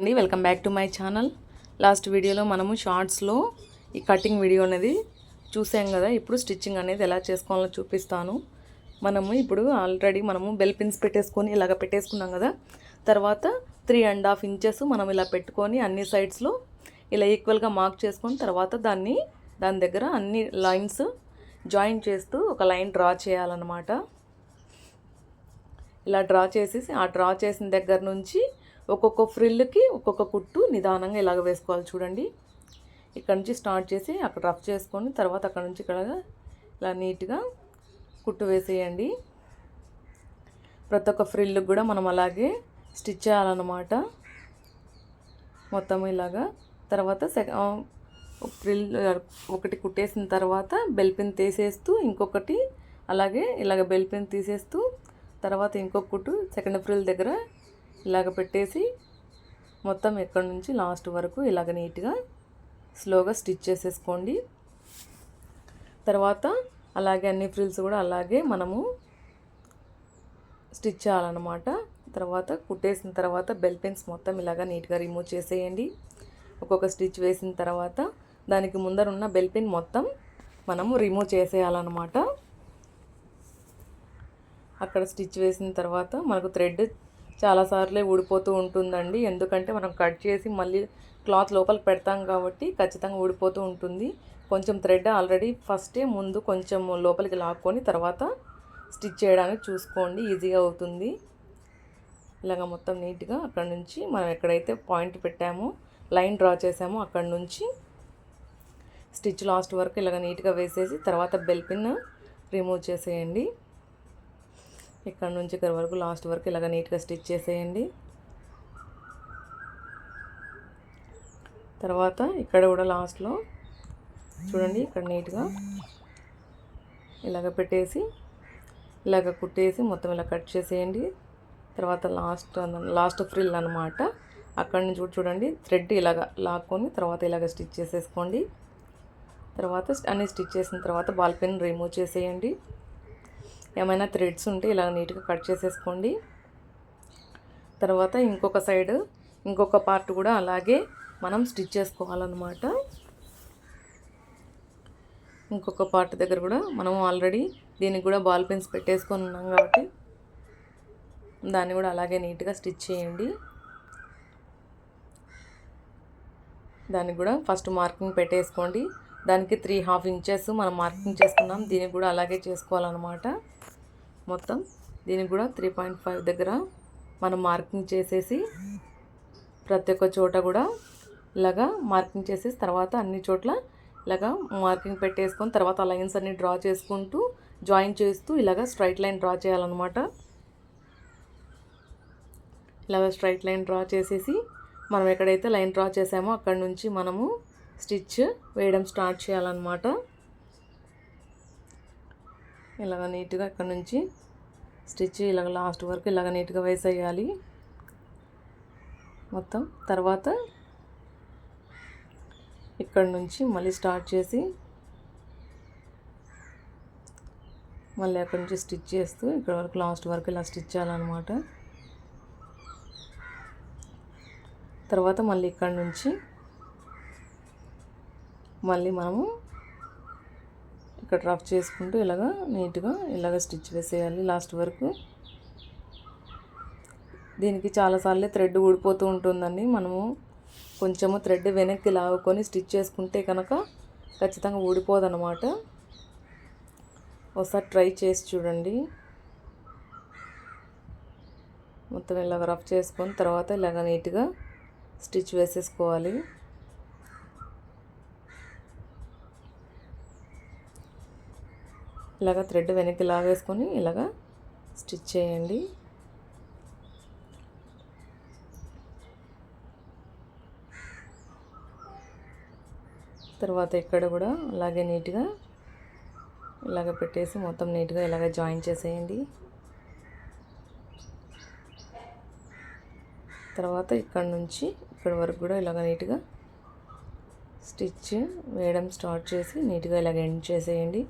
అండి welcome back to my channel. Last వీడియోలో మనము షార్ట్స్లో ఈ కటింగ్ వీడియో అనేది చూసాం కదా. ఇప్పుడు స్టిచ్చింగ్ అనేది ఎలా చేసుకోవాలో చూపిస్తాను. మనము ఇప్పుడు ఆల్రెడీ బెల్ పిన్స్ పెట్టేసుకొని ఇలాగ పెట్టేసుకున్నాం కదా. తర్వాత 3.5 ఇంచెస్ మనం ఇలా పెట్టుకొని అన్ని సైడ్స్లో ఇలా ఈక్వల్గా మార్క్ చేసుకొని తర్వాత దాని దగ్గర అన్ని లైన్స్ జాయిన్ చేస్తూ ఒక లైన్ డ్రా చేయాలన్నమాట. ఇలా డ్రా చేసేసి ఆ డ్రా చేసిన దగ్గర నుంచి ఒక్కొక్క ఫ్రిల్కి ఒక్కొక్క కుట్టు నిదానంగా ఇలాగ వేసుకోవాలి. చూడండి, ఇక్కడ నుంచి స్టార్ట్ చేసి అక్కడ రఫ్ చేసుకొని తర్వాత అక్కడ నుంచి ఇక్కడ ఇలా నీట్గా కుట్టు వేసేయండి. ప్రతి ఒక్క ఫ్రిల్కి కూడా మనం అలాగే స్టిచ్ చేయాలన్నమాట. మొత్తం ఇలాగా తర్వాత ఫ్రిల్ ఒకటి కుట్టేసిన తర్వాత బెల్ పిన్ తీసేస్తూ ఇంకొకటి అలాగే ఇలాగ బెల్ పిన్ తీసేస్తూ తర్వాత ఇంకొక కుట్టు సెకండ్ ఫ్రిల్ దగ్గర ఇలాగ పెట్టేసి మొత్తం ఎక్కడి నుంచి లాస్ట్ వరకు ఇలాగ నీట్గా స్లోగా స్టిచ్ చేసేసుకోండి. తర్వాత అలాగే అన్ని ఫ్రిల్స్ కూడా అలాగే మనము స్టిచ్ చేయాలన్నమాట. తర్వాత కుట్టేసిన తర్వాత బెల్ పిన్స్ మొత్తం ఇలాగ నీట్గా రిమూవ్ చేసేయండి. ఒక్కొక్క స్టిచ్ వేసిన తర్వాత దానికి ముందర ఉన్న బెల్ పిన్ మొత్తం మనము రిమూవ్ చేసేయాలన్నమాట. అక్కడ స్టిచ్ వేసిన తర్వాత మనకు థ్రెడ్ చాలాసార్లే ఊడిపోతూ ఉంటుందండి. ఎందుకంటే మనం కట్ చేసి మళ్ళీ క్లాత్ లోపలికి పెడతాం కాబట్టి ఖచ్చితంగా ఊడిపోతూ ఉంటుంది. కొంచెం థ్రెడ్ ఆల్రెడీ ఫస్టే ముందు కొంచెం లోపలికి లాక్కొని తర్వాత స్టిచ్ చేయడానికి చూసుకోండి, ఈజీగా అవుతుంది. ఇలాగ మొత్తం నీట్గా అక్కడ నుంచి మనం ఎక్కడైతే పాయింట్ పెట్టామో లైన్ డ్రా చేసామో అక్కడ నుంచి స్టిచ్ లాస్ట్ వరకు ఇలాగ నీట్గా వేసేసి తర్వాత బెల్ పిన్ రిమూవ్ చేసేయండి. ఇక్కడ నుంచి ఇక్కడ వరకు లాస్ట్ వరకు ఇలాగ నీట్గా స్టిచ్ చేసేయండి. తర్వాత ఇక్కడ కూడా లాస్ట్లో చూడండి, ఇక్కడ నీట్గా ఇలాగ పెట్టేసి ఇలాగ కుట్టేసి మొత్తం ఇలా కట్ చేసేయండి. తర్వాత లాస్ట్ ఫ్రిల్ అనమాట. అక్కడి నుంచి కూడా చూడండి థ్రెడ్ ఇలాగ లాక్కొని తర్వాత ఇలాగ స్టిచ్ చేసేసుకోండి. తర్వాత అన్ని స్టిచ్ చేసిన తర్వాత బాల్ పెన్ రిమూవ్ చేసేయండి. ఏమైనా థ్రెడ్స్ ఉంటే ఇలా నీట్గా కట్ చేసేసుకోండి. తర్వాత ఇంకొక సైడ్ ఇంకొక పార్ట్ కూడా అలాగే మనం స్టిచ్ చేసుకోవాలన్నమాట. ఇంకొక పార్ట్ దగ్గర కూడా మనం ఆల్రెడీ దీనికి కూడా బాల్ పిన్స్ పెట్టేసుకొని ఉన్నాం కాబట్టి దాన్ని కూడా అలాగే నీట్గా స్టిచ్ చేయండి. దానికి కూడా ఫస్ట్ మార్కింగ్ పెట్టేసుకోండి. దానికి 3.5 ఇంచెస్ మనం మార్కింగ్ చేసుకున్నాం. దీనికి కూడా అలాగే చేసుకోవాలన్నమాట. మొత్తం దీనికి కూడా 3.5 దగ్గర మనం మార్కింగ్ చేసేసి ప్రతి ఒక్క చోట కూడా ఇలాగా మార్కింగ్ చేసేసి తర్వాత అన్ని చోట్ల ఇలాగా మార్కింగ్ పెట్టేసుకొని తర్వాత లైన్స్ అన్ని డ్రా చేసుకుంటూ జాయిన్ చేస్తూ ఇలాగ స్ట్రైట్ లైన్ డ్రా చేయాలన్నమాట. ఇలాగ స్ట్రైట్ లైన్ డ్రా చేసేసి మనం ఎక్కడైతే లైన్ డ్రా చేసామో అక్కడ నుంచి మనము స్టిచ్ వేయడం స్టార్ట్ చేయాలన్నమాట. ఇలాగ నీట్గా ఇక్కడ నుంచి స్టిచ్ ఇలాగ లాస్ట్ వరకు ఇలాగ నీట్గా వేసేయాలి మొత్తం. తర్వాత ఇక్కడ నుంచి మళ్ళీ స్టార్ట్ చేసి మళ్ళీ అక్కడ నుంచి స్టిచ్ చేస్తూ ఇక్కడ వరకు లాస్ట్ వరకు ఇలా స్టిచ్ చేయాలన్నమాట. తర్వాత మళ్ళీ ఇక్కడ నుంచి మళ్ళీ మనము ఇక్కడ రఫ్ చేసుకుంటూ ఇలాగ నీట్గా ఇలాగ స్టిచ్ వేసేయాలి లాస్ట్ వరకు. దీనికి చాలాసార్లు థ్రెడ్ ఊడిపోతూ ఉంటుందండి. మనము కొంచెము థ్రెడ్ వెనక్కి లాగుకొని స్టిచ్ చేసుకుంటే కనుక ఖచ్చితంగా ఊడిపోదన్నమాట. ఒకసారి ట్రై చేసి చూడండి. మొత్తం ఇలాగ రఫ్ చేసుకొని తర్వాత ఇలాగ నీట్గా స్టిచ్ వేసేసుకోవాలి. ఇలాగ థ్రెడ్ వెనక్కి లాగేసుకొని ఇలాగ స్టిచ్ చేయండి. తర్వాత ఇక్కడ కూడా అలాగే నీట్గా ఇలాగ పెట్టేసి మొత్తం నీట్గా ఇలాగ జాయిన్ చేసేయండి. తర్వాత ఇక్కడ నుంచి ఇక్కడ వరకు కూడా ఇలాగ నీట్గా స్టిచ్ వేయడం స్టార్ట్ చేసి నీట్గా ఇలాగ ఎండ్ చేసేయండి.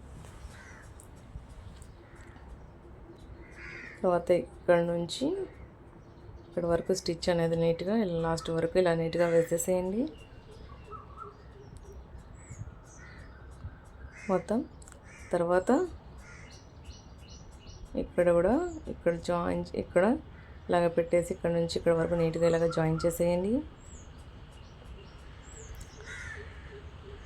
తర్వాత ఇక్కడ నుంచి ఇక్కడ వరకు స్టిచ్ అనేది నీట్గా లాస్ట్ వరకు ఇలా నీట్గా వేసేసేయండి మొత్తం. తర్వాత ఇక్కడ కూడా ఇక్కడ జాయిన్ ఇక్కడ ఇలాగ పెట్టేసి ఇక్కడ నుంచి ఇక్కడ వరకు నీట్గా ఇలాగ జాయిన్ చేసేయండి.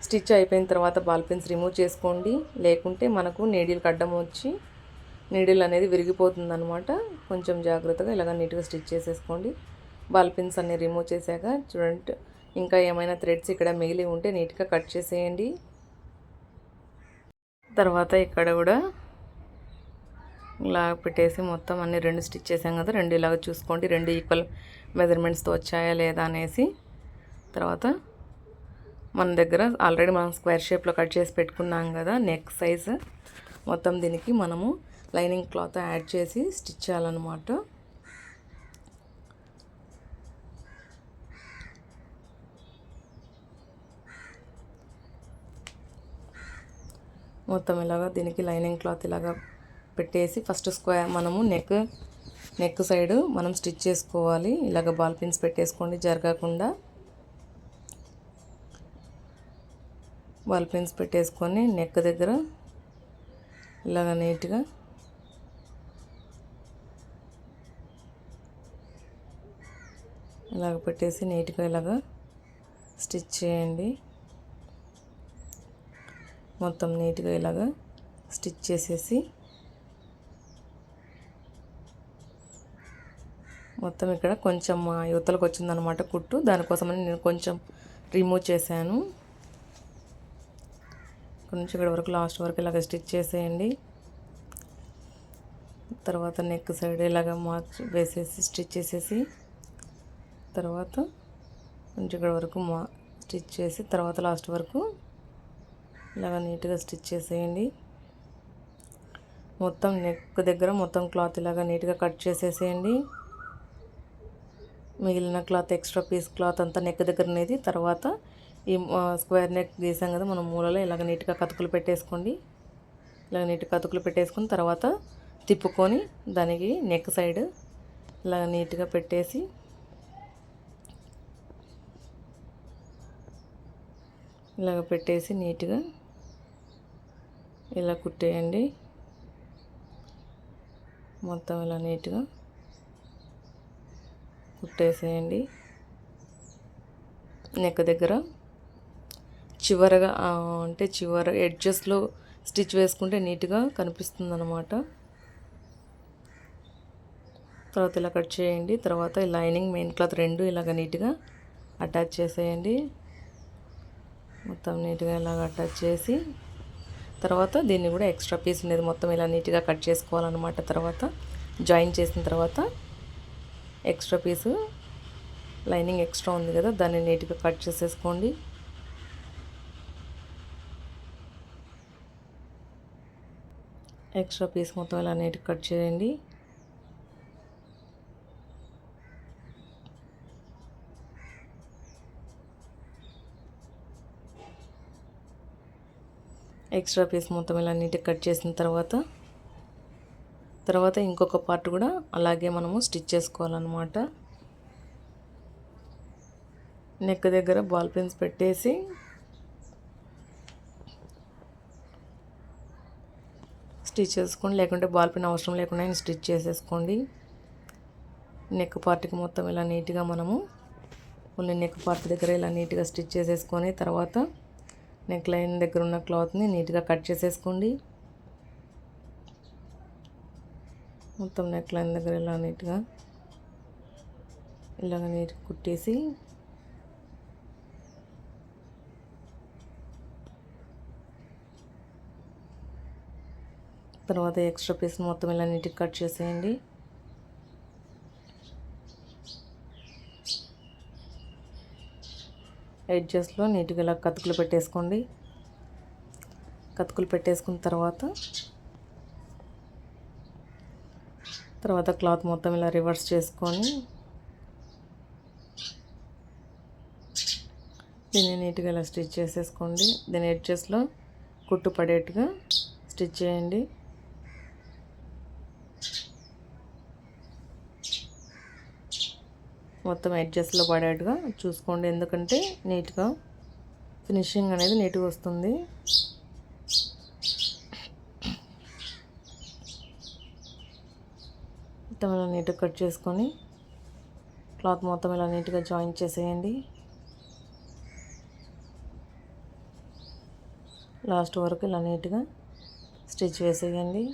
స్టిచ్ అయిపోయిన తర్వాత బాల్ పిన్స్ రిమూవ్ చేసుకోండి, లేకుంటే మనకు నీడిల్కి అడ్డం వచ్చి నీడిల్ అనేది విరిగిపోతుంది అనమాట. కొంచెం జాగ్రత్తగా ఇలాగ నీట్గా స్టిచ్ చేసేసుకోండి. బాల్ పిన్స్ అన్ని రిమూవ్ చేశాక చూడండి, ఇంకా ఏమైనా థ్రెడ్స్ ఇక్కడ మిగిలి ఉంటే నీట్గా కట్ చేసేయండి. తర్వాత ఇక్కడ కూడా ఇలా పెట్టేసి మొత్తం అన్ని 2 స్టిచ్ చేసాం కదా, 2 ఇలాగ చూసుకోండి, 2 ఈక్వల్ మెజర్మెంట్స్తో వచ్చాయా లేదా అనేసి. తర్వాత మన దగ్గర ఆల్రెడీ మనం స్క్వేర్ షేప్లో కట్ చేసి పెట్టుకున్నాం కదా నెక్ సైజ్, మొత్తం దీనికి మనము లైనింగ్ క్లాత్ యాడ్ చేసి స్టిచ్ చేయాలన్నమాట. మొత్తం ఇలాగా దీనికి లైనింగ్ క్లాత్ ఇలాగా పెట్టేసి ఫస్ట్ స్క్వేర్ మనము నెక్ సైడ్ మనం స్టిచ్ చేసుకోవాలి. ఇలాగ బాల్ పిన్స్ పెట్టేసుకోండి, జరగకుండా బాల్ పిన్స్ పెట్టేసుకొని నెక్ దగ్గర ఇలాగ నీట్గా ఇలాగ పెట్టేసి నీట్గా ఇలాగ స్టిచ్ చేయండి. మొత్తం నీట్గా ఇలాగ స్టిచ్ చేసేసి మొత్తం ఇక్కడ కొంచెం యువతలకు వచ్చిందనమాట కుట్టు, దానికోసమని నేను కొంచెం రిమూవ్ చేశాను. ఇక్కడ నుంచి ఇక్కడ వరకు లాస్ట్ వరకు ఇలాగ స్టిచ్ చేసేయండి. తర్వాత నెక్ సైడ్ ఇలాగ మార్క్ వేసేసి స్టిచ్ చేసేసి తర్వాత కొంచెం ఇక్కడ వరకు స్టిచ్ చేసి తర్వాత లాస్ట్ వరకు ఇలాగ నీట్గా స్టిచ్ చేసేయండి. మొత్తం నెక్ దగ్గర మొత్తం క్లాత్ ఇలాగ నీట్గా కట్ చేసేసేయండి. మిగిలిన క్లాత్ ఎక్స్ట్రా పీస్ క్లాత్ అంతా నెక్ దగ్గర అనేది. తర్వాత ఈ స్క్వేర్ నెక్ గీసాం కదా మనం మూలలో ఇలాగ నీట్గా కతుకులు పెట్టేసుకోండి. ఇలాగ నీట్గా కతుకులు పెట్టేసుకుని తర్వాత తిప్పుకొని దానికి నెక్ సైడ్ ఇలాగ నీట్గా పెట్టేసి ఇలాగ పెట్టేసి నీట్గా ఇలా కుట్టేయండి. మొత్తం ఇలా నీట్గా కుట్టేసేయండి. నెక్ దగ్గర చివరగా అంటే చివర ఎడ్జెస్లో స్టిచ్ వేసుకుంటే నీట్గా కనిపిస్తుంది అన్నమాట. తర్వాత ఇలా కట్ చేయండి. తర్వాత లైనింగ్ మెయిన్ క్లాత్ 2 ఇలాగ నీట్గా అటాచ్ చేసేయండి. మొత్తం నీట్గా ఇలాగ అటాచ్ చేసి తర్వాత దీన్ని కూడా ఎక్స్ట్రా పీస్ ఉండేది మొత్తం ఇలా నీట్గా కట్ చేసుకోవాలన్నమాట. తర్వాత జాయిన్ చేసిన తర్వాత ఎక్స్ట్రా పీసు లైనింగ్ ఎక్స్ట్రా ఉంది కదా దాన్ని నీట్గా కట్ చేసేసుకోండి. ఎక్స్ట్రా పీస్ మొత్తం ఇలా నీట్గా కట్ చేయండి. ఎక్స్ట్రా పీస్ మొత్తం ఇలా నీట్గా కట్ చేసిన తర్వాత ఇంకొక పార్ట్ కూడా అలాగే మనము స్టిచ్ చేసుకోవాలన్నమాట. నెక్ దగ్గర బాల్ పిన్స్ పెట్టేసి స్టిచ్ చేసుకోండి, లేకుంటే బాల్ పిన్ అవసరం లేకుండా స్టిచ్ చేసేసుకోండి. నెక్ పార్ట్కి మొత్తం ఇలా నీట్గా మనము ఓన్లీ నెక్ పార్ట్ దగ్గర ఇలా నీట్గా స్టిచ్ చేసేసుకొని తర్వాత నెక్ లైన్ దగ్గర ఉన్న క్లాత్ని నీట్గా కట్ చేసేసుకోండి. మొత్తం నెక్ లైన్ దగ్గర ఇలా నీట్గా ఇలాగ నీట్గా కుట్టేసి తర్వాత ఎక్స్ట్రా పీస్ మొత్తం ఇలా నీట్గా కట్ చేసేయండి. ఎడ్జెస్లో నీట్గా ఇలా కతుకులు పెట్టేసుకోండి. కతుకులు పెట్టేసుకున్న తర్వాత క్లాత్ మొత్తం ఇలా రివర్స్ చేసుకొని దీన్ని నీట్గా ఇలా స్టిచ్ చేసేసుకోండి. దీని ఎడ్జెస్లో కుట్టు పడేట్టుగా స్టిచ్ చేయండి. మొత్తం ఎడ్జస్ట్లో పడేట్టుగా చూసుకోండి, ఎందుకంటే నీట్గా ఫినిషింగ్ అనేది నీట్గా వస్తుంది. మొత్తం ఇలా నీట్గా కట్ చేసుకొని క్లాత్ మొత్తం ఇలా నీట్గా జాయిన్ చేసేయండి. లాస్ట్ వరకు ఇలా నీట్గా స్టిచ్ వేసేయండి.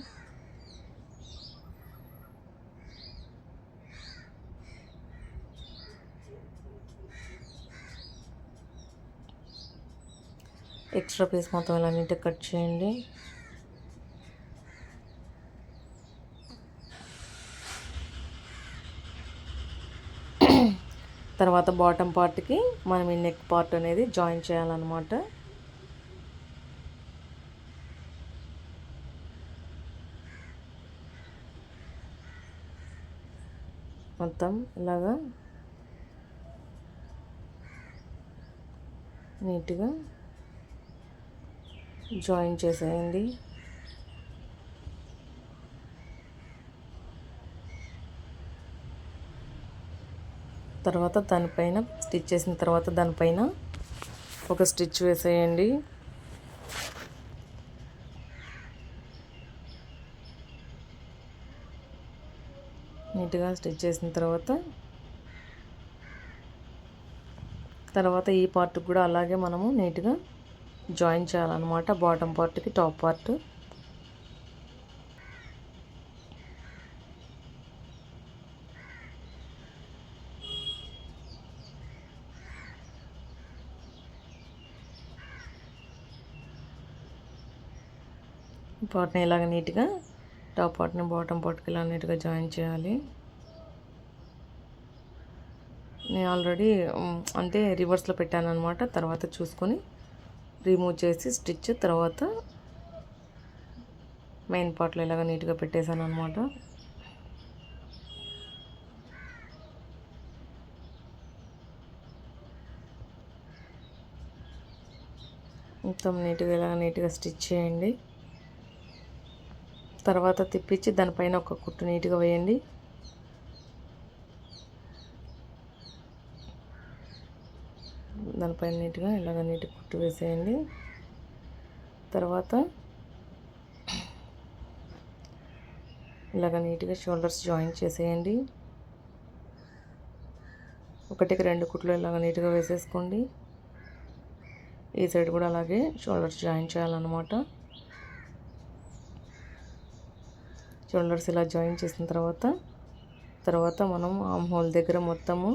ఎక్స్ట్రా పీస్ మొత్తం ఇలా నీట్గా కట్ చేయండి. తర్వాత బాటమ్ పార్ట్కి మనం ఈ నెక్ పార్ట్ అనేది జాయిన్ చేయాలన్నమాట. మొత్తం ఇలాగా నీట్గా జాయిన్ చేసేయండి. తర్వాత దానిపైన స్టిచ్ చేసిన తర్వాత దానిపైన ఒక స్టిచ్ వేసేయండి. నీట్గా స్టిచ్ చేసిన తర్వాత ఈ పార్ట్ కూడా అలాగే మనము నీట్గా జాయిన్ చేయాలన్నమాట. బాటమ్ పార్ట్కి టాప్ పార్ట్. పార్ట్ని ఇలాగ నీట్గా టాప్ పార్ట్ని బాటమ్ పార్ట్కి ఇలా నీట్గా జాయిన్ చేయాలి. నేను ఆల్రెడీ అంటే రివర్స్లో పెట్టాను అనమాట. తర్వాత చూసుకొని రిమూవ్ చేసి స్టిచ్ తర్వాత మెయిన్ పార్ట్లో ఇలాగ నీట్గా పెట్టేశాను అనమాట. మొత్తం నీట్గా స్టిచ్ చేయండి. తర్వాత తిప్పించి దానిపైన ఒక కుట్టు నీట్గా వేయండి. దానిపైన ఇలాగ నీట్గా కుట్టు వేసేయండి. తర్వాత ఇలాగ నీట్గా షోల్డర్స్ జాయిన్ చేసేయండి. ఒకటికి 2 కుట్లు ఇలాగ నీట్గా వేసేసుకోండి. ఈ సైడ్ కూడా అలాగే షోల్డర్స్ జాయిన్ చేయాలన్నమాట. షోల్డర్స్ ఇలా జాయిన్ చేసిన తర్వాత మనం ఆర్మ్ హోల్ దగ్గర మొత్తము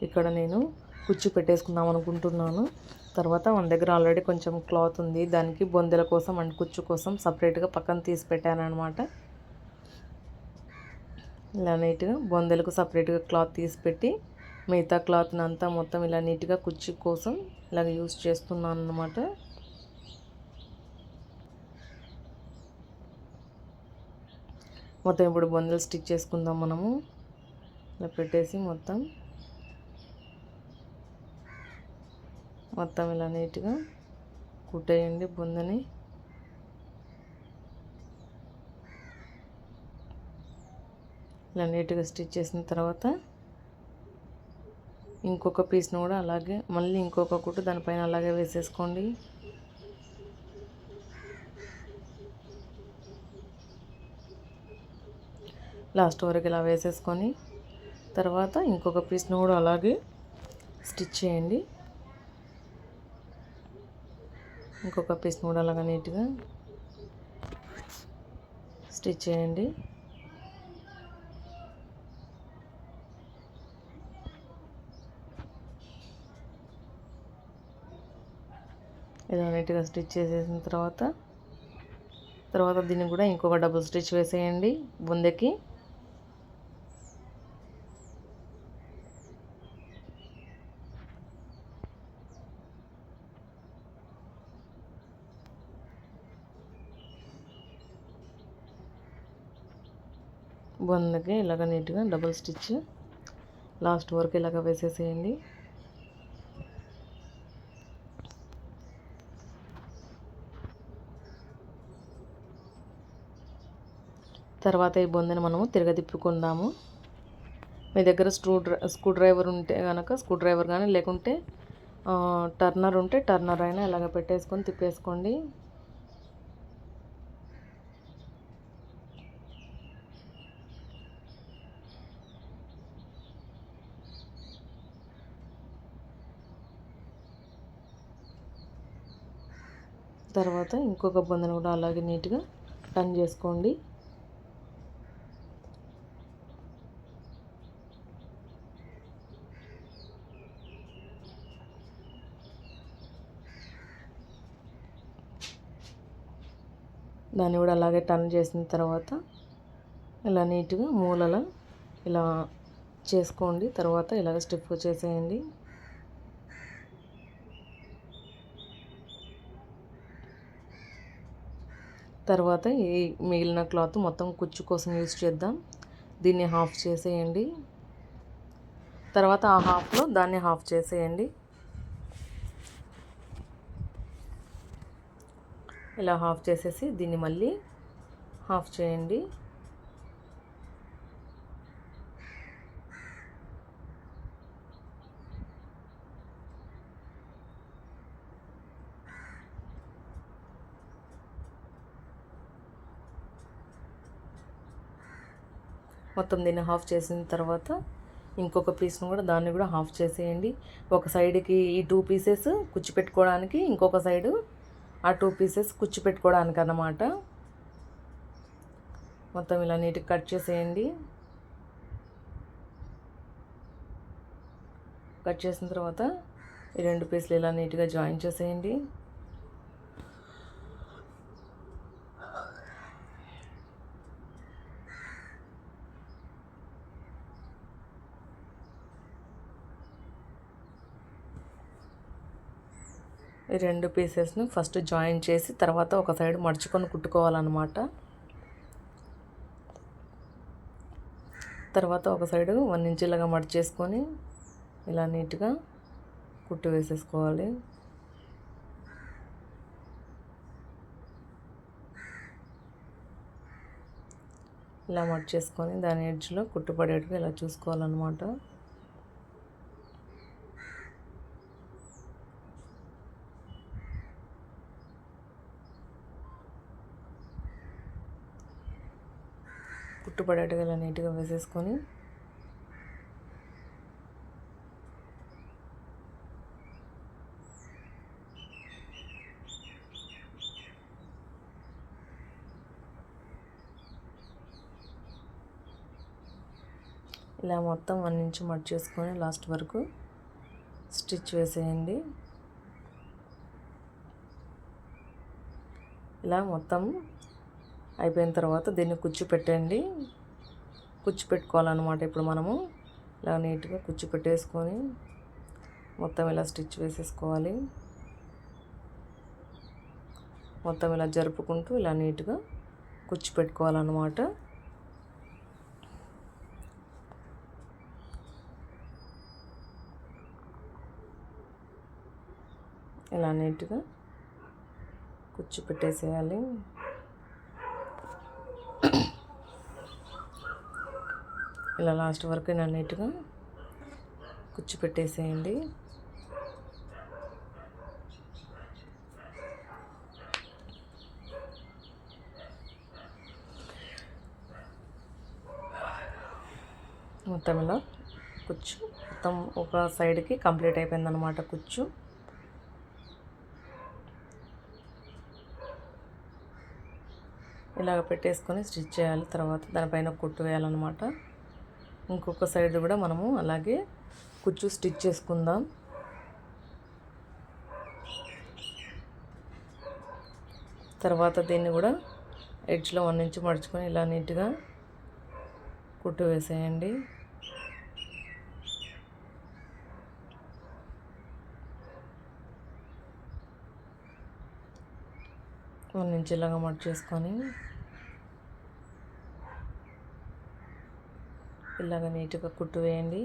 ఇక్కడ నేను కుచ్చు పెట్టేసుకుందాం అనుకుంటున్నాను. తర్వాత మన దగ్గర ఆల్రెడీ కొంచెం క్లాత్ ఉంది, దానికి బొందెల కోసం అండ్ కుచ్చు కోసం సపరేట్గా పక్కన తీసి పెట్టాను అనమాట. ఇలా నీట్గా బొందెలకు సపరేట్గా క్లాత్ తీసి పెట్టి మిగతా క్లాత్ని అంతా మొత్తం ఇలా నీట్గా కుచ్చు కోసం ఇలాగ యూస్ చేస్తున్నాను అనమాట. మొత్తం ఇప్పుడు బొందలు స్టిచ్ చేసుకుందాం మనము. ఇలా పెట్టేసి మొత్తం ఇలా నీట్గా కుట్టేయండి బొందని. ఇలా నీట్గా స్టిచ్ చేసిన తర్వాత ఇంకొక పీస్ను కూడా అలాగే మళ్ళీ ఇంకొక కుట్టు దానిపైన అలాగే వేసేసుకోండి. లాస్ట్ వరకు ఇలా వేసేసుకొని తర్వాత ఇంకొక పీస్ను కూడా అలాగే స్టిచ్ చేయండి. ఇంకొక పీస్ను కూడా అలాగా నీట్గా స్టిచ్ చేయండి. ఇలా నీట్గా స్టిచ్ చేసేసిన తర్వాత దీన్ని కూడా ఇంకొక డబుల్ స్టిచ్ వేసేయండి బొందెకి. బొందకి ఇలాగ నీట్గా డబుల్ స్టిచ్ లాస్ట్ వరకు ఇలాగ వేసేసేయండి. తర్వాత ఈ బొందను మనము తిరగదిప్పుకుందాము. మీ దగ్గర స్క్రూ డ్రైవర్ ఉంటే కనుక స్క్రూ డ్రైవర్ కానీ, లేకుంటే టర్నర్ ఉంటే టర్నర్ అయినా ఇలాగ పెట్టేసుకొని తిప్పేసుకోండి. తర్వాత ఇంకొక బొందను కూడా అలాగే నీట్గా టర్న్ చేసుకోండి. దాన్ని కూడా అలాగే టర్న్ చేసిన తర్వాత ఇలా నీట్గా మూలల ఇలా చేసుకోండి. తర్వాత ఇలాగ స్టిఫ్గా చేసేయండి. తర్వాత ఈ మిగిలిన క్లాత్ మొత్తం కుచ్చు కోసం యూజ్ చేద్దాం. దీన్ని హాఫ్ చేసేయండి. తర్వాత ఆ హాఫ్లో దాన్ని హాఫ్ చేసేయండి. ఇలా హాఫ్ చేసేసి దీన్ని మళ్ళీ హాఫ్ చేయండి. మొత్తం దీన్ని హాఫ్ చేసిన తర్వాత ఇంకొక పీస్ను కూడా దాన్ని కూడా హాఫ్ చేసేయండి. ఒక సైడ్కి ఈ 2 పీసెస్ కుచ్చి పెట్టుకోవడానికి, ఇంకొక సైడు ఆ 2 పీసెస్ కుచ్చి పెట్టుకోవడానికి అన్నమాట. మొత్తం ఇలా నీట్గా కట్ చేసేయండి. కట్ చేసిన తర్వాత ఈ 2 పీసులు ఇలా నీట్గా జాయిన్ చేసేయండి. ఈ 2 పీసెస్ని ఫస్ట్ జాయిన్ చేసి తర్వాత ఒక సైడ్ మడుచుకొని కుట్టుకోవాలన్నమాట. తర్వాత ఒక సైడు 1 ఇంచ్ ఇలాగా మడిచేసుకొని ఇలా నీట్గా కుట్టు వేసేసుకోవాలి. ఇలా మడిచేసుకొని దాని ఎడ్జ్లో కుట్టు పడేట్టుగా ఇలా చూసుకోవాలన్నమాట. కుట్టు పడేట్టుగా ఇలా నీట్గా వేసేసుకొని ఇలా మొత్తం 1 ఇంచ్ మడిచేసుకొని లాస్ట్ వరకు స్టిచ్ వేసేయండి. ఇలా మొత్తం అయిపోయిన తర్వాత దీన్ని కుచ్చు పెట్టండి. కుచ్చు పెట్టుకోవాలన్నమాట. ఇప్పుడు మనము ఇలా నీట్గా కుచ్చు పెట్టేసుకొని మొత్తం ఇలా స్టిచ్ వేసేసుకోవాలి. మొత్తం ఇలా జరుపుకుంటూ ఇలా నీట్గా కుచ్చు పెట్టుకోవాలన్నమాట. ఇలా నీట్గా కుచ్చు పెట్టేసేయాలి. ఇలా లాస్ట్ వరకు ఇలా నీట్గా కుచ్చు పెట్టేసేయండి. మొత్తం ఇలా కుచ్చు మొత్తం ఒక సైడ్కి కంప్లీట్ అయిపోయిందన్నమాట కుచ్చు. ఇలాగ పెట్టేసుకొని స్టిచ్ చేయాలి. తర్వాత దానిపైన కుట్టు వేయాలన్నమాట. ఇంకొక సైడ్ కూడా మనము అలాగే కుచ్చు స్టిచ్ చేసుకుందాం. తర్వాత దీన్ని కూడా ఎడ్జ్లో 1 ఇంచ్ మడుచుకొని ఇలా నీట్గా కుట్టు వేసేయండి. వన్ ఇంచ్ ఇలాగా మడిచేసుకొని ఇలాగ నీట్గా కుట్టు వేయండి.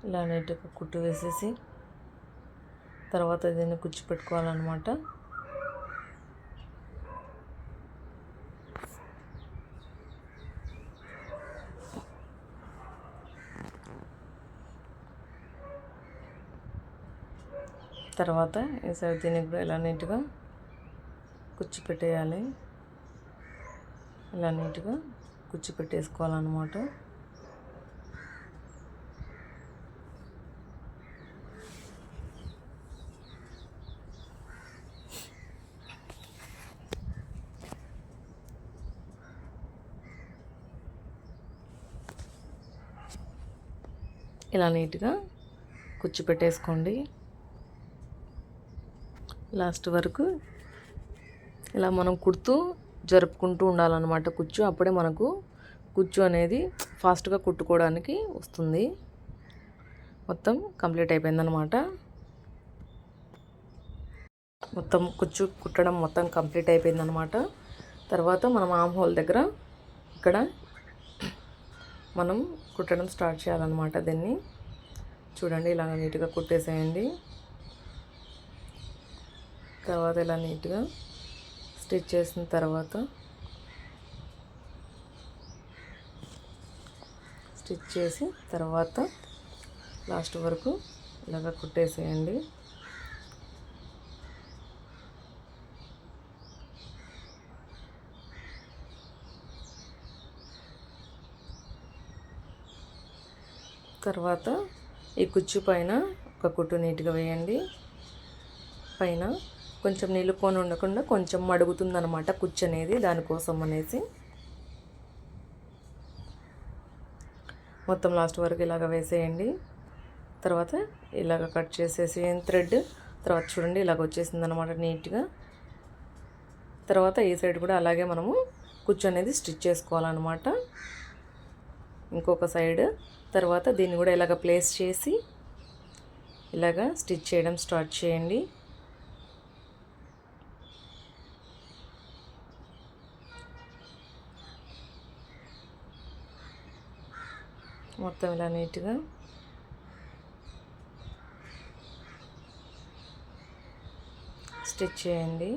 ఇలా నీట్గా కుట్టు వేసేసి తర్వాత దీన్ని కుచ్చిపెట్టుకోవాలన్నమాట. తర్వాత ఈసారి దీనికి కూడా ఇలా నీట్గా కుచ్చి పెట్టేయాలి. ఇలా నీట్గా కుచ్చి పెట్టేసుకోవాలన్నమాట. ఇలా నీట్గా కుచ్చి పెట్టేసుకోండి. లాస్ట్ వరకు ఇలా మనం కుడుతూ జరుపుకుంటూ ఉండాలన్నమాట కుచ్చు. అప్పుడే మనకు కుచ్చు అనేది ఫాస్ట్గా కుట్టుకోవడానికి వస్తుంది. మొత్తం కంప్లీట్ అయిపోయిందనమాట. మొత్తం కుచ్చు కుట్టడం మొత్తం కంప్లీట్ అయిపోయిందనమాట. తర్వాత మనం ఆమ్ హోల్ దగ్గర ఇక్కడ మనం కుట్టడం స్టార్ట్ చేయాలన్నమాట. దీన్ని చూడండి, ఇలా నీట్గా కుట్టేసేయండి. తర్వాత ఇలా నీట్గా స్టిచ్ చేసిన తర్వాత స్టిచ్ చేసి తర్వాత లాస్ట్ వరకు ఇలాగ కుట్టేసేయండి. తర్వాత ఈ కుచ్చు పైన ఒక కుట్టు నీట్గా వేయండి. పైన కొంచెం నిలుకొని ఉండకుండా కొంచెం మడుగుతుందన్నమాట కుచ్చు అనేది, దానికోసం అనేసి మొత్తం లాస్ట్ వరకు ఇలాగ వేసేయండి. తర్వాత ఇలాగ కట్ చేసేసి థ్రెడ్ తర్వాత చూడండి ఇలాగ వచ్చేసింది అనమాట నీట్గా. తర్వాత ఈ సైడ్ కూడా అలాగే మనము కుచ్చు అనేది స్టిచ్ చేసుకోవాలన్నమాట. ఇంకొక సైడ్ తర్వాత దీన్ని కూడా ఇలాగ ప్లేస్ చేసి ఇలాగ స్టిచ్ చేయడం స్టార్ట్ చేయండి. మొత్తం ఇలా నీట్గా స్టిచ్ చేయండి.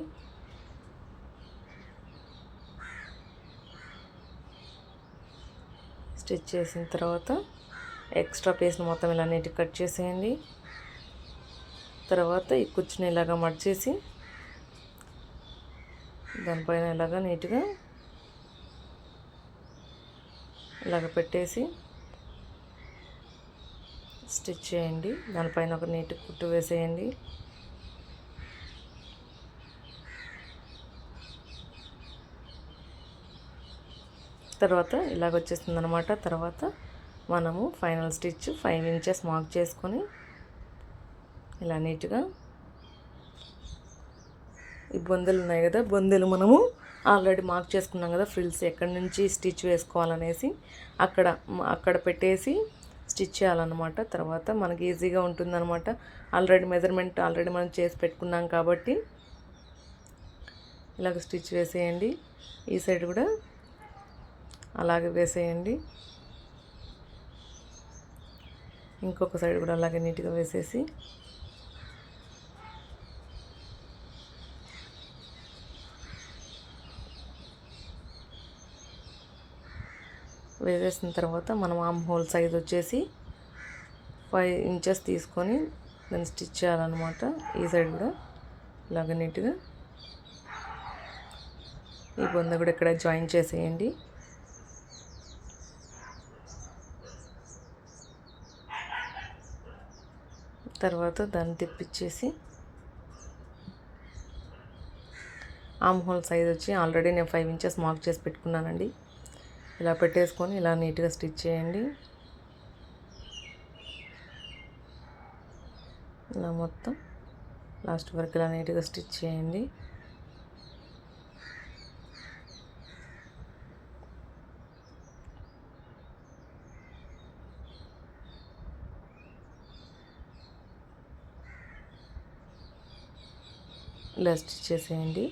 స్టిచ్ చేసిన తర్వాత ఎక్స్ట్రా పీస్ని మొత్తం ఇలా నీట్గా కట్ చేసేయండి. తర్వాత ఈ కుచ్చుని ఇలాగా మడిచేసి దానిపైన ఇలాగా నీట్గా ఇలాగ పెట్టేసి స్టిచ్ చేయండి. దానిపైన ఒక నీట్ కుట్టు వేసేయండి. తర్వాత ఇలాగ వచ్చేస్తుంది అనమాట. తర్వాత మనము ఫైనల్ స్టిచ్ 5 ఇంచెస్ మార్క్ చేసుకొని ఇలా నీట్గా ఈ బొందెలు ఉన్నాయి కదా, బొందెలు మనము ఆల్రెడీ మార్క్ చేసుకున్నాం కదా ఫ్రిల్స్ ఎక్కడి నుంచి స్టిచ్ వేసుకోవాలనేసి అక్కడ పెట్టేసి స్టిచ్ చేయాలన్నమాట. తర్వాత మనకి ఈజీగా ఉంటుందన్నమాట. ఆల్రెడీ మెజర్మెంట్ మనం చేసి పెట్టుకున్నాం కాబట్టి ఇలాగ స్టిచ్ వేసేయండి. ఈ సైడ్ కూడా అలాగే వేసేయండి. ఇంకొక సైడ్ కూడా అలాగే నీట్గా వేసేసి వేసేసిన తర్వాత మనం ఆమ్ హోల్ సైజ్ వచ్చేసి 5 ఇంచెస్ తీసుకొని దాన్ని స్టిచ్ చేయాలన్నమాట. ఈ సైడ్ కూడా ఇలాగ నీట్గా ఈ బొంద కూడా ఇక్కడ జాయిన్ చేసేయండి. తర్వాత దాన్ని తిప్పిచ్చేసి ఆమ్ హోల్ సైజ్ వచ్చి ఆల్రెడీ నేను 5 ఇంచెస్ మార్క్ చేసి పెట్టుకున్నానండి. ఇలా పెట్టేసుకొని ఇలా నీట్గా స్టిచ్ చేయండి. ఇలా మొత్తం లాస్ట్ వరకు ఇలా నీట్గా స్టిచ్ చేయండి. ఇలా స్టిచ్ చేసేయండి.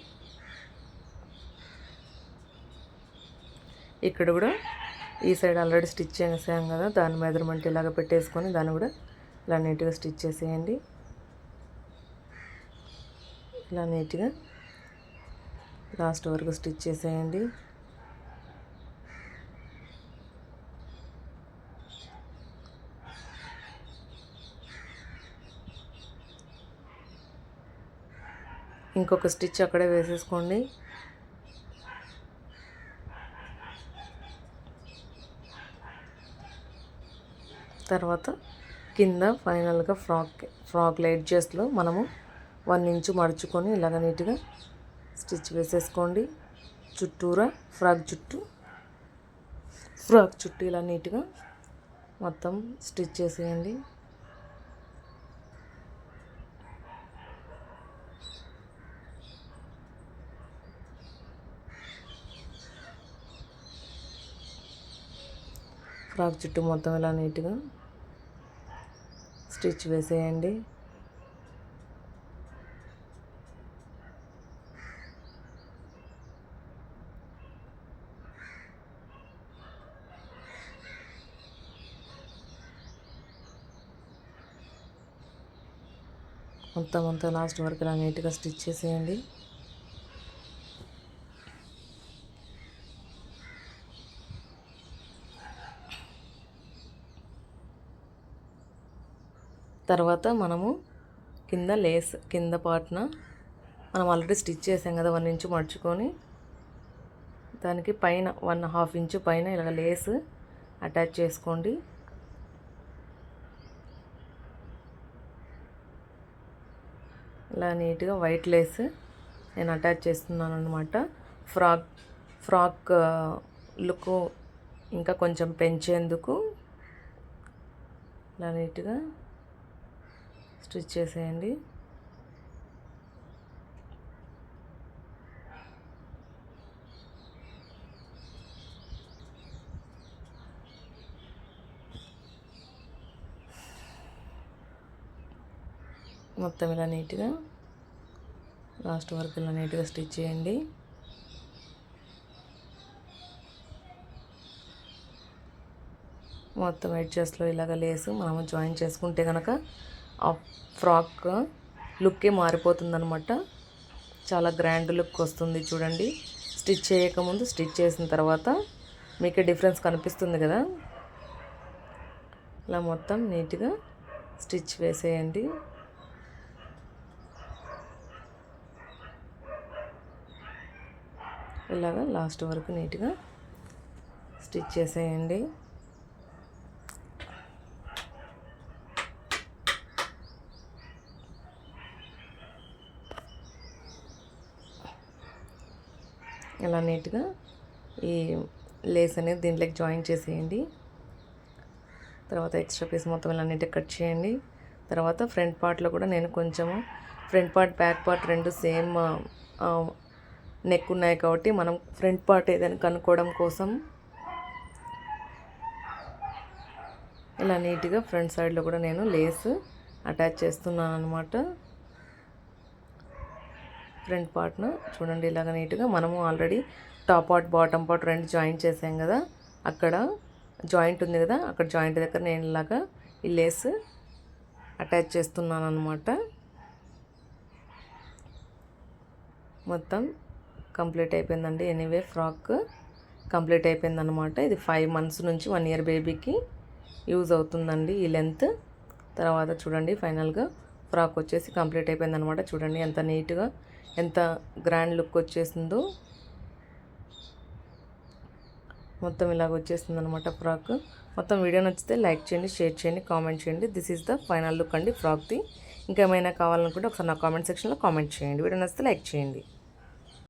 ఇక్కడ కూడా ఈ సైడ్ ఆల్రెడీ స్టిచ్ చేసాం కదా, దాని మెజర్మెంట్ ఇలాగ పెట్టేసుకొని దాన్ని కూడా ఇలా నీట్గా స్టిచ్ చేసేయండి. ఇలా నీట్గా లాస్ట్ వరకు స్టిచ్ చేసేయండి. ఇంకొక స్టిచ్ అక్కడే వేసేసుకోండి. తర్వాత కింద ఫైనల్గా ఫ్రాక్ ఎడ్జెస్లో మనము 1 ఇంచు మడుచుకొని ఇలాగ నీట్గా స్టిచ్ వేసేసుకోండి. చుట్టూరా ఫ్రాక్ చుట్టూ ఇలా నీట్గా మొత్తం స్టిచ్ చేసేయండి. ఫ్రాక్ చుట్టూ మొత్తం ఇలా నీట్గా స్టిచ్ వేసేయండి. మొత్తం అంతా లాస్ట్ వరకు ఇలా నీట్గా స్టిచ్ చేసేయండి. తర్వాత మనము కింద పార్ట్న మనం ఆల్రెడీ స్టిచ్ చేసాం కదా, 1 ఇంచు మడుచుకొని దానికి పైన 1/2 ఇంచు పైన ఇలా లేస్ అటాచ్ చేసుకోండి. ఇలా నీట్గా వైట్ లేస్ నేను అటాచ్ చేస్తున్నాను అనమాట. ఫ్రాక్ లుక్ ఇంకా కొంచెం పెంచేందుకు ఇలా నీట్గా స్టిచ్ చేసేయండి. మొత్తం ఇలా నీట్గా లాస్ట్ వరకు ఇలా నీట్గా స్టిచ్ చేయండి. మొత్తం ఎడ్జెస్లో ఇలాగ లేసు మనము జాయిన్ చేసుకుంటే కనుక ఆ ఫ్రాక్ లుక్కే మారిపోతుందన్నమాట. చాలా గ్రాండ్ లుక్ వస్తుంది చూడండి. స్టిచ్ చేయకముందు స్టిచ్ చేసిన తర్వాత మీకు డిఫరెన్స్ కనిపిస్తుంది కదా. ఇలా మొత్తం నీట్గా స్టిచ్ వేసేయండి. ఇలాగ లాస్ట్ వరకు నీట్గా స్టిచ్ చేసేయండి. ఇలా నీట్గా ఈ లేస్ అనేది దీంట్లోకి జాయిన్ చేసేయండి. తర్వాత ఎక్స్ట్రా పీస్ మొత్తం ఇలా నీట్గా కట్ చేయండి. తర్వాత ఫ్రంట్ పార్ట్లో కూడా నేను కొంచెము ఫ్రంట్ పార్ట్ బ్యాక్ పార్ట్ రెండు సేమ్ నెక్ ఉన్నాయి కాబట్టి మనం ఫ్రంట్ పార్ట్ ఏదైనా కనుక్కోవడం కోసం ఇలా నీట్గా ఫ్రంట్ సైడ్లో కూడా నేను లేస్ అటాచ్ చేస్తున్నాను అనమాట. ఫ్రంట్ పార్ట్ను చూడండి ఇలాగ నీట్గా మనము already top part bottom part రెండు జాయింట్ చేసాం కదా, అక్కడ జాయింట్ ఉంది కదా, అక్కడ జాయింట్ దగ్గర నేను ఇలాగా ఈ లేస్ అటాచ్ చేస్తున్నాను అనమాట. మొత్తం కంప్లీట్ అయిపోయిందండి. ఎనీవే ఫ్రాక్ కంప్లీట్ అయిపోయిందనమాట. ఇది 5 months నుంచి 1 year బేబీకి యూజ్ అవుతుందండి ఈ లెంత్. తర్వాత చూడండి ఫైనల్గా ఫ్రాక్ వచ్చేసి కంప్లీట్ అయిపోయిందనమాట. చూడండి ఎంత నీట్గా ఎంత గ్రాండ్ లుక్ వచ్చేసిందో. మొత్తం ఇలాగ వచ్చేస్తుంది అనమాట ఫ్రాక్. మొత్తం వీడియో నచ్చితే లైక్ చేయండి, షేర్ చేయండి, కామెంట్ చేయండి. This is the final look అండి ఫ్రాక్ది. ఇంకా ఏమైనా కావాలనుకుంటే ఒకసారి నా కామెంట్ సెక్షన్లో కామెంట్ చేయండి. వీడియో నచ్చితే లైక్ చేయండి.